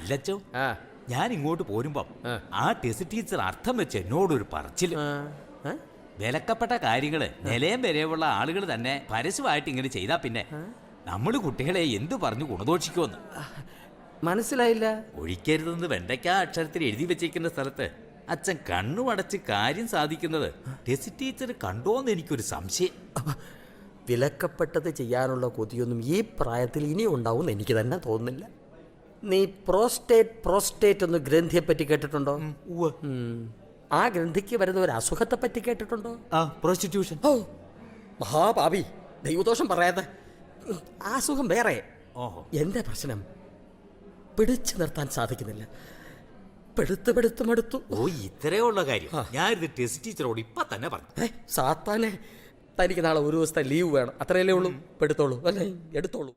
അല്ലച്ചോ, ഞാൻ ഇങ്ങോട്ട് പോരുമ്പം ആ ടെസ്റ്റ് ടീച്ചർ അർത്ഥം വെച്ച് എന്നോടൊരു പറച്ചില്. വിലക്കപ്പെട്ട കാര്യങ്ങള് നിലയം വരെയുള്ള ആളുകൾ തന്നെ പരസ്യമായിട്ട് ഇങ്ങനെ ചെയ്താ പിന്നെ നമ്മള് കുട്ടികളെ എന്തു പറഞ്ഞു ഗുണദോഷിക്കുമെന്ന്. മനസ്സിലായില്ല. ഒഴിക്കരുതെന്ന് വെണ്ടയ്ക്ക അക്ഷരത്തിൽ എഴുതി വെച്ചിരിക്കുന്ന സ്ഥലത്ത് അച്ഛൻ കണ്ണുമടച്ച് കാര്യം സാധിക്കുന്നത് ടെസ്റ്റ് ടീച്ചർ കണ്ടോന്ന് എനിക്കൊരു സംശയം. വിലക്കപ്പെട്ടത് ചെയ്യാനുള്ള കൊതിയൊന്നും ഈ പ്രായത്തിൽ ഇനി ഉണ്ടാവും എനിക്ക് തന്നെ തോന്നുന്നില്ല. നീ പ്രോസ്റ്റേറ്റ് ഒന്ന് ഗ്രന്ഥിയെപ്പറ്റി കേട്ടിട്ടുണ്ടോ? ആ ഗ്രന്ഥിക്ക് വരുന്ന ഒരു അസുഖത്തെ പറ്റി കേട്ടിട്ടുണ്ടോ? പ്രോസ്റ്റിറ്റ്യൂഷൻ. ഓ മഹാപാപി, ദൈവദോഷം പറയാതെ. ആ അസുഖം വേറെ. എന്റെ പ്രശ്നം പിടിച്ചു നിർത്താൻ സാധിക്കുന്നില്ല. പെടുത്ത് മടുത്തു. ഓ, ഇത്രയുള്ള കാര്യം ഞാനിത് ടെസ്റ്റ് ടീച്ചറോട് ഇപ്പൊ തന്നെ പറഞ്ഞു. സാത്താനെ, തനിക്ക് നാളെ ഒരു ദിവസത്തെ ലീവ് വേണം, അത്രയല്ലേ ഉള്ളൂ. പെടുത്തോളൂ, അല്ലേ? എടുത്തോളൂ.